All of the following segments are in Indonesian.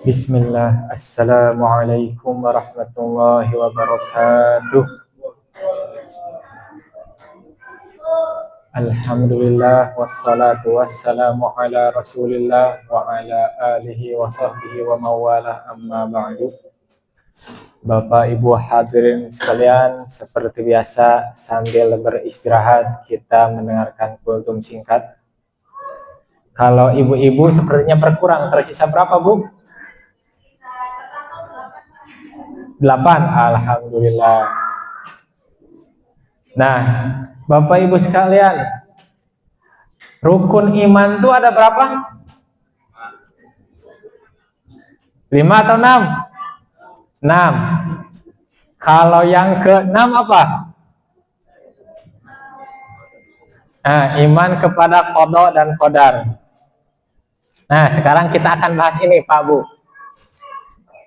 Bismillah, Assalamualaikum warahmatullahi wabarakatuh. Alhamdulillah, wassalatu wassalamu ala rasulillah wa ala alihi wa sahbihi wa mawalah, amma ba'du. Bapak Ibu hadirin sekalian, seperti biasa sambil beristirahat kita mendengarkan kultum singkat. Kalau ibu-ibu sepertinya berkurang, tersisa berapa Bu? 8, alhamdulillah. Nah, Bapak Ibu sekalian, rukun iman itu ada berapa? 5 atau 6? 6. Kalau yang ke-6 apa? Nah, iman kepada qada dan qadar. Nah, sekarang kita akan bahas ini, Pak Bu.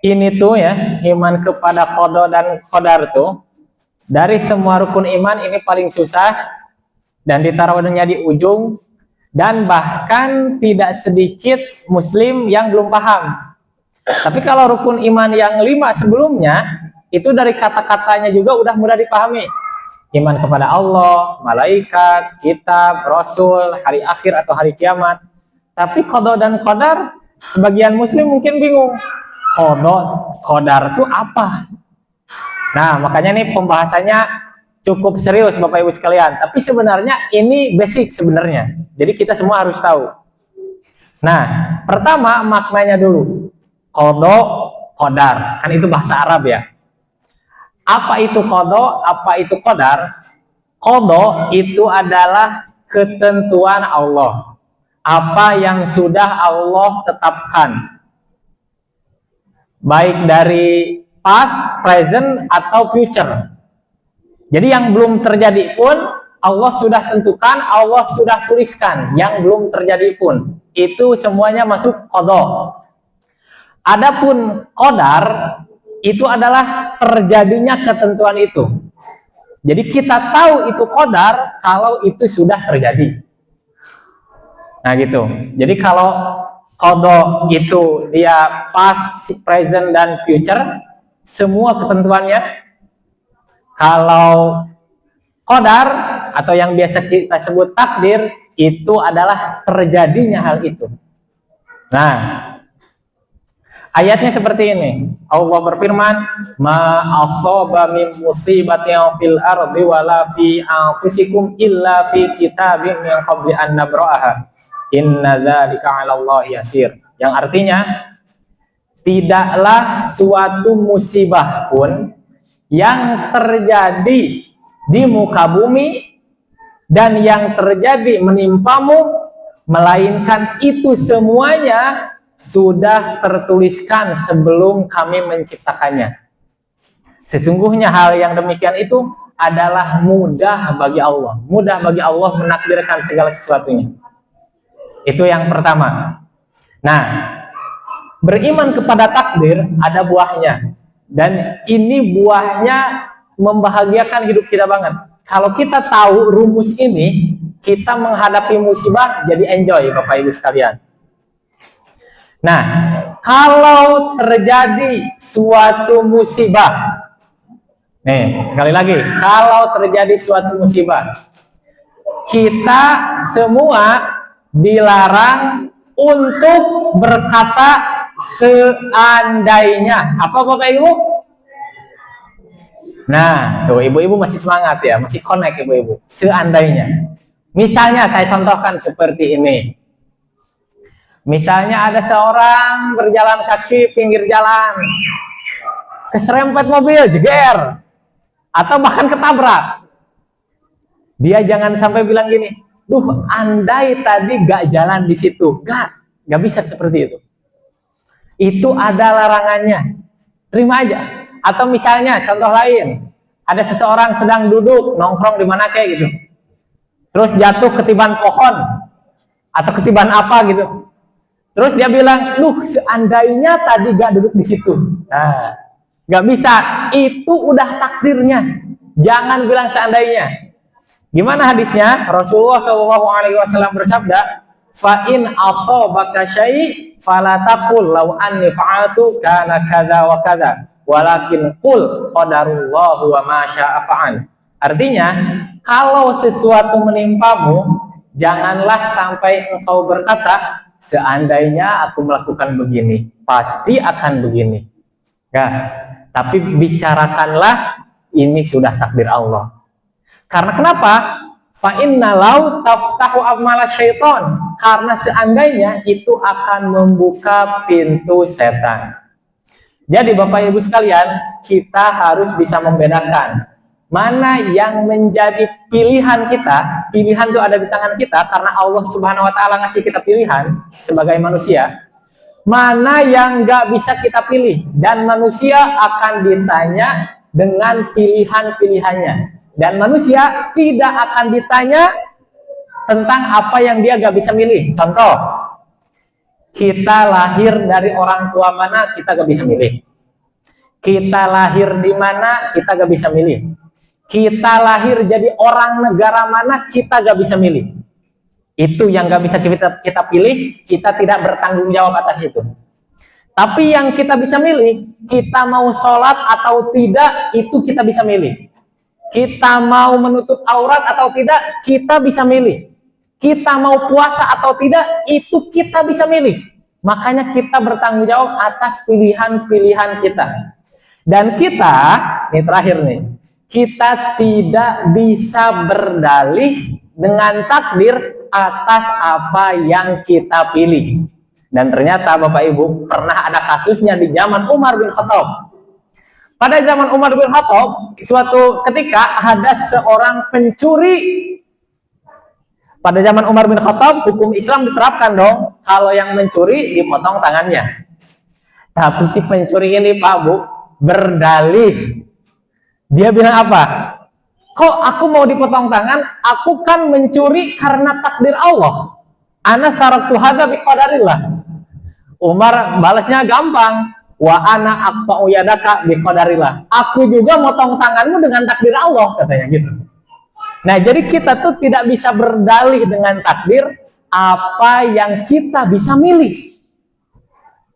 Ini tuh ya, iman kepada qada dan qadar tuh, dari semua rukun iman ini paling susah dan ditaruhnya di ujung, dan bahkan tidak sedikit muslim yang belum paham. Tapi kalau rukun iman yang 5 sebelumnya, itu dari kata-katanya juga udah mudah dipahami. Iman kepada Allah, malaikat, kitab, rasul, hari akhir atau hari kiamat. Tapi qada dan qadar, sebagian muslim mungkin bingung. Qada, qadar itu apa? Nah, makanya nih pembahasannya cukup serius Bapak Ibu sekalian. Tapi sebenarnya ini basic sebenarnya. Jadi kita semua harus tahu. Nah, pertama maknanya dulu. Qada, qadar. Kan itu bahasa Arab ya. Apa itu qada? Apa itu qadar? Qada itu adalah ketentuan Allah. Apa yang sudah Allah tetapkan. Baik dari past, present, atau future. Jadi yang belum terjadi pun Allah sudah tentukan, Allah sudah tuliskan. Yang belum terjadi pun itu semuanya masuk qada. Adapun qadar itu adalah terjadinya ketentuan itu. Jadi kita tahu itu qadar kalau itu sudah terjadi. Nah gitu. Jadi kalau qada itu dia past, present, dan future, semua ketentuannya. Kalau qadar atau yang biasa kita sebut takdir, itu adalah terjadinya hal itu. Nah, ayatnya seperti ini. Allah berfirman, "Ma asaba min musibatin fil ardi wala fi anfusikum illa fi kitabim min qabli an nabra'aha. Inna dzalika 'ala Allah yasir." Yang artinya, tidaklah suatu musibah pun yang terjadi di muka bumi dan yang terjadi menimpamu, melainkan itu semuanya sudah tertuliskan sebelum kami menciptakannya. Sesungguhnya hal yang demikian itu adalah mudah bagi Allah. Mudah bagi Allah menakdirkan segala sesuatunya. Itu yang pertama. Nah, beriman kepada takdir ada buahnya. Dan ini buahnya membahagiakan hidup kita banget. Kalau kita tahu rumus ini, kita menghadapi musibah jadi enjoy Bapak Ibu sekalian. Nah, kalau terjadi suatu musibah, nih sekali lagi, kalau terjadi suatu musibah, kita semua dilarang untuk berkata seandainya. Apa Bapak Ibu? Nah, tuh ibu-ibu masih semangat ya, masih connect ibu-ibu. Seandainya. Misalnya saya contohkan seperti ini. Misalnya ada seorang berjalan kaki pinggir jalan, keserempet mobil, jeger, atau bahkan ketabrak. Dia jangan sampai bilang gini, duh andai tadi gak jalan di situ. Gak bisa seperti itu. Itu ada larangannya. Terima aja. Atau misalnya contoh lain, ada seseorang sedang duduk nongkrong di mana kayak gitu, terus jatuh ketiban pohon atau ketiban apa gitu. Terus dia bilang, duh seandainya tadi gak duduk di situ. Nah, gak bisa. Itu udah takdirnya. Jangan bilang seandainya. Gimana hadisnya? Rasulullah SAW bersabda, fa in asabaka syai' fala taqul law anni fa'altu kana kadza wa kadza walakin qul qadarullahu wa ma syaa fa'al. Artinya, kalau sesuatu menimpamu, janganlah sampai engkau berkata, seandainya aku melakukan begini, pasti akan begini. Ya, tapi bicarakanlah ini sudah takdir Allah. Karena kenapa? Fa inna lau taftahu amala syaiton. Karena seandainya itu akan membuka pintu setan. Jadi Bapak Ibu sekalian, kita harus bisa membedakan mana yang menjadi pilihan kita. Pilihan itu ada di tangan kita karena Allah Subhanahu wa taala ngasih kita pilihan sebagai manusia. Mana yang nggak bisa kita pilih, dan manusia akan ditanya dengan pilihan-pilihannya. Dan manusia tidak akan ditanya tentang apa yang dia gak bisa milih. Contoh, kita lahir dari orang tua mana, kita gak bisa milih. Kita lahir di mana, kita gak bisa milih. Kita lahir jadi orang negara mana, kita gak bisa milih. Itu yang gak bisa kita pilih, kita tidak bertanggung jawab atas itu. Tapi yang kita bisa milih, kita mau sholat atau tidak, itu kita bisa milih. Kita mau menutup aurat atau tidak, kita bisa milih. Kita mau puasa atau tidak, itu kita bisa milih. Makanya kita bertanggung jawab atas pilihan-pilihan kita. Dan kita, ini terakhir nih, kita tidak bisa berdalih dengan takdir atas apa yang kita pilih. Dan ternyata Bapak Ibu, pernah ada kasusnya di zaman Umar bin Khattab. Pada zaman Umar bin Khattab, suatu ketika ada seorang pencuri. Pada zaman Umar bin Khattab, hukum Islam diterapkan dong. Kalau yang mencuri, dipotong tangannya. Tapi si pencuri ini, Pak Bu, berdalih. Dia bilang apa? Kok aku mau dipotong tangan? Aku kan mencuri karena takdir Allah. Ana saraktu hadza biqadarillah. Umar balasnya gampang. Wa ana aqta'u yadaka biqadarillah. Aku juga motong tanganmu dengan takdir Allah, katanya gitu. Nah, jadi kita tuh tidak bisa berdalih dengan takdir apa yang kita bisa milih.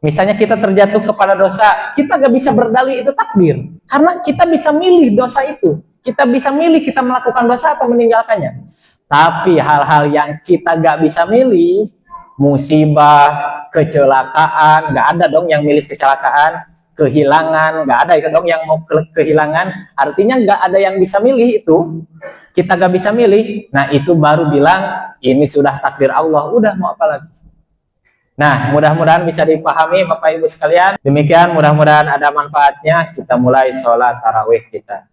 Misalnya kita terjatuh kepada dosa, kita gak bisa berdalih itu takdir. Karena kita bisa milih dosa itu. Kita bisa milih kita melakukan dosa atau meninggalkannya. Tapi hal-hal yang kita gak bisa milih, musibah, kecelakaan, nggak ada dong yang milih kecelakaan, kehilangan, nggak ada dong yang mau kehilangan, artinya nggak ada yang bisa milih itu, kita nggak bisa milih, nah itu baru bilang, ini sudah takdir Allah, udah mau apa lagi. Nah, mudah-mudahan bisa dipahami Bapak Ibu sekalian, demikian mudah-mudahan ada manfaatnya, kita mulai sholat tarawih kita.